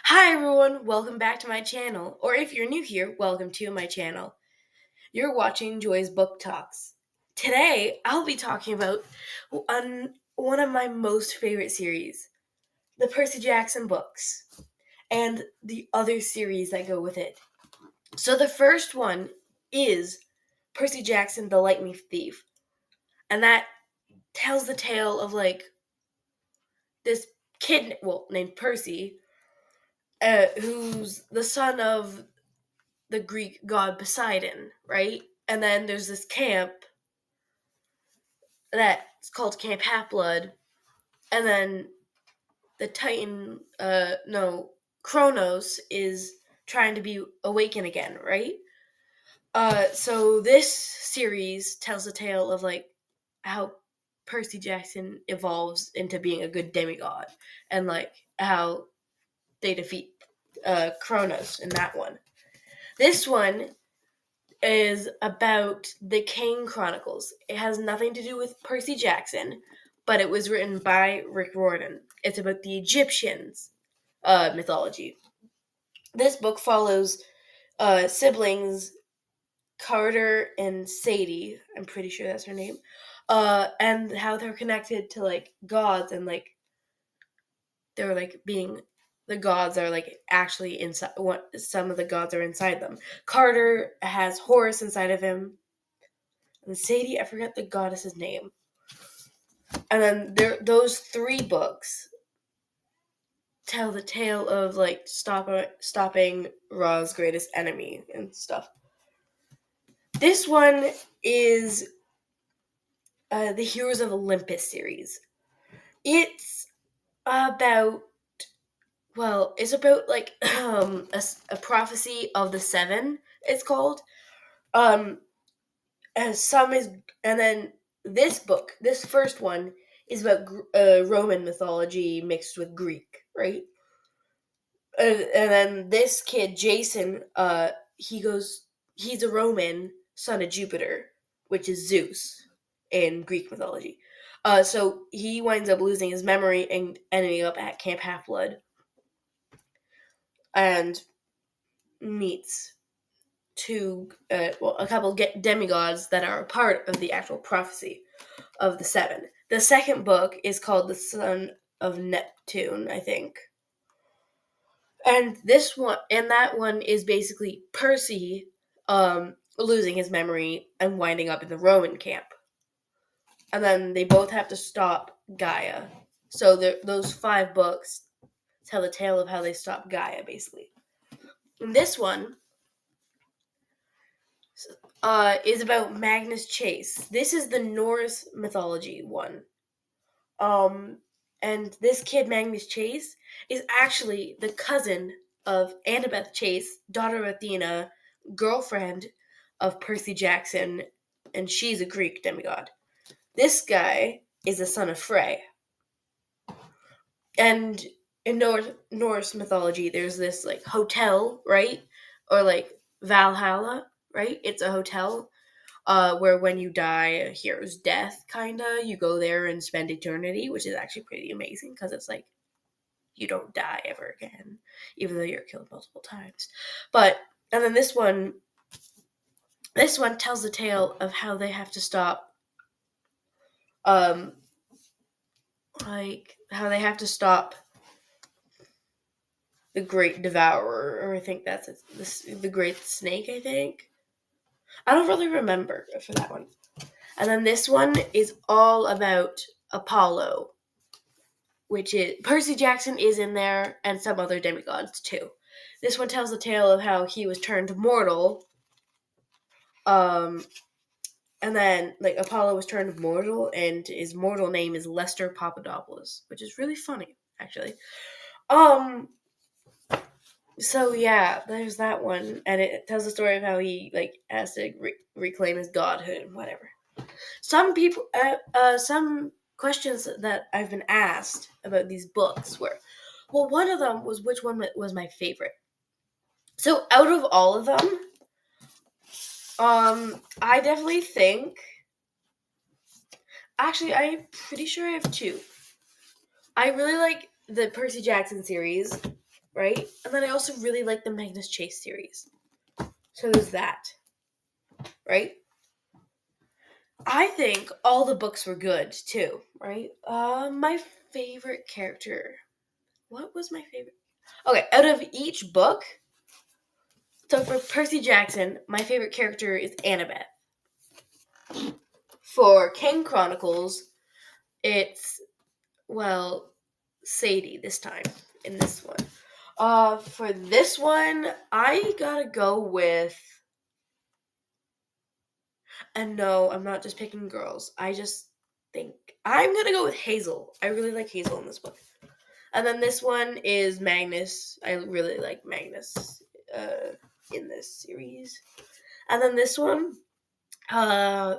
Hi everyone, welcome back to my channel. Or if you're new here, welcome to my channel. You're watching Joy's Book Talks. Today, I'll be talking about one of my most favorite series, the Percy Jackson books, and the other series that go with it. So the first one is Percy Jackson the Lightning Thief. And that tells the tale of this kid, named Percy, who's the son of the Greek god Poseidon, right? And then there's this camp that's called Camp Half Blood, and then the Titan, no, Kronos is trying to be awakened again, right? So this series tells the tale of how Percy Jackson evolves into being a good demigod, and how they defeat Kronos in that one. This one is about the Kane Chronicles. It has nothing to do with Percy Jackson, but it was written by Rick Riordan. It's about the Egyptians mythology. This book follows siblings Carter and Sadie. I'm pretty sure that's her name. And how they're connected to gods, and they're being the gods are actually inside. Some of the gods are inside them. Carter has Horus inside of him, and Sadie, I forget the goddess's name. And then those three books tell the tale of stopping Ra's greatest enemy and stuff. This one is the Heroes of Olympus series. It's about it's about a prophecy of the seven. It's called as some is, and then this first one is about Roman mythology mixed with Greek, right? And then this kid Jason, he's a Roman son of Jupiter, which is Zeus in Greek mythology. So he winds up losing his memory and ending up at Camp Half Blood, and meets a couple demigods that are a part of the actual prophecy of the seven. The second book is called The Son of Neptune, I think. And that one is basically Percy losing his memory and winding up in the Roman camp. And then they both have to stop Gaia. So those 5 books tell the tale of how they stop Gaia, basically. And this one is about Magnus Chase. This is the Norse mythology one. And this kid, Magnus Chase, is actually the cousin of Annabeth Chase, daughter of Athena, girlfriend of Percy Jackson, and she's a Greek demigod. This guy is the son of Frey. And in Norse mythology, there's this hotel, right? Or Valhalla, right? It's a hotel where when you die, a hero's death, kinda, you go there and spend eternity, which is actually pretty amazing because it's you don't die ever again, even though you're killed multiple times. And then this one tells the tale of how they have to stop, how they have to stop the Great Devourer, or I think that's the Great Snake, I think. I don't really remember for that one. And then this one is all about Apollo, which is Percy Jackson is in there, and some other demigods too. This one tells the tale of how he was turned mortal, and then Apollo was turned mortal, and his mortal name is Lester Papadopoulos, which is really funny, actually. So yeah, there's that one, and it tells the story of how he has to reclaim his godhood and whatever. Some questions that I've been asked about these books were, well, one of them was which one was my favorite. So out of all of them, I definitely think, actually, I'm pretty sure I have 2. I really like the Percy Jackson series, right? And then I also really like the Magnus Chase series. So there's that, right? I think all the books were good too, right? My favorite character. What was my favorite? Okay, out of each book, so for Percy Jackson, my favorite character is Annabeth. For King Chronicles, it's, well, Sadie this time in this one. For this one, I gotta go with. And no, I'm not just picking girls. I just think I'm gonna go with Hazel. I really like Hazel in this book. And then this one is Magnus. I really like Magnus in this series. And then this one, I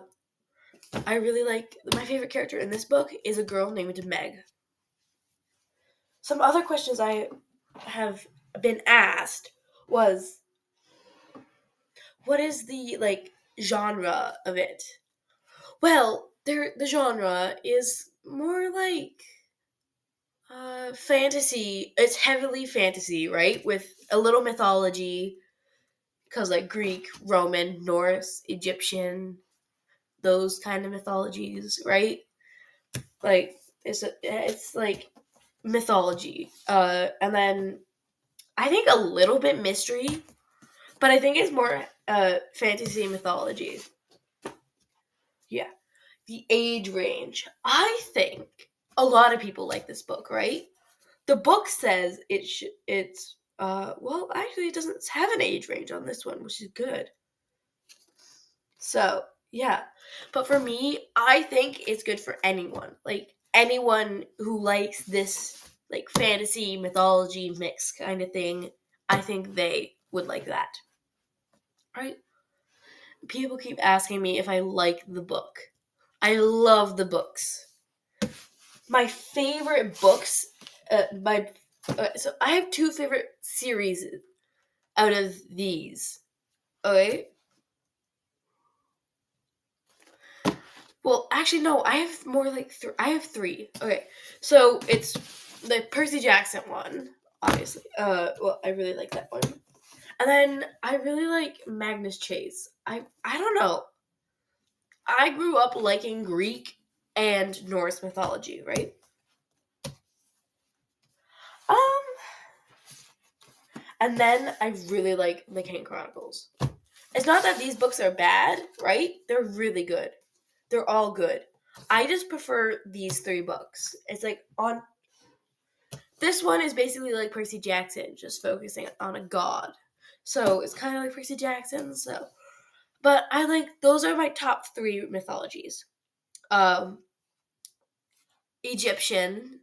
really like, my favorite character in this book is a girl named Meg. Some other questions I have been asked was, what is the genre of it? Well, the genre is more like fantasy. It's heavily fantasy, right? With a little mythology, because like Greek, Roman, Norse, Egyptian, those kind of mythologies, right? Like it's like mythology. And then I think a little bit mystery, but I think it's more fantasy mythology. Yeah. The age range. I think a lot of people like this book, right? The book says it's well, actually it doesn't have an age range on this one, which is good. So, yeah. But for me, I think it's good for anyone. Like anyone who likes this like fantasy mythology mix kind of thing, I think they would like that. Right? People keep asking me if I like the book. I love the books. My favorite books, so I have two favorite series out of these. Okay. Well, actually, no. I have more like I have three. Okay, so it's the Percy Jackson one, obviously. Well, I really like that one, and then I really like Magnus Chase. I don't know. I grew up liking Greek and Norse mythology, right? Um, and then I really like the King Chronicles. It's not that these books are bad, right? They're really good. They're all good. I just prefer these three books. It's like on this one is basically like Percy Jackson, just focusing on a god. So it's kind of like Percy Jackson. So, but I like those are my top three mythologies. Um, Egyptian,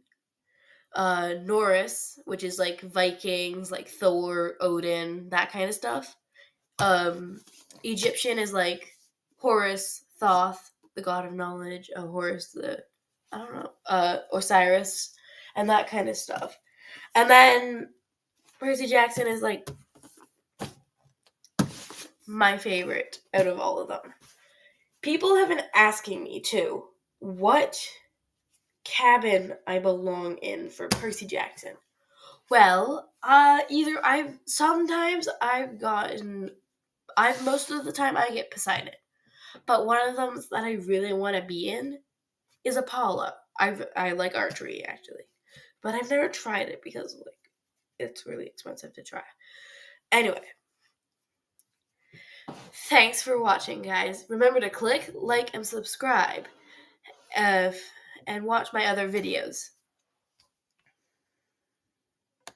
Norse, which is like Vikings, like Thor, Odin, that kind of stuff. Egyptian is like Horus, Thoth, the god of knowledge. Horus, the I don't know, Osiris, and that kind of stuff. And then Percy Jackson is like my favorite out of all of them. People have been asking me too what cabin I belong in for Percy Jackson. Well, either I've most of the time I get Poseidon, but one of them that I really want to be in is Apollo. I like archery actually, but I've never tried it because like it's really expensive to try. Anyway, thanks for watching, guys. Remember to click, like, and subscribe, and watch my other videos.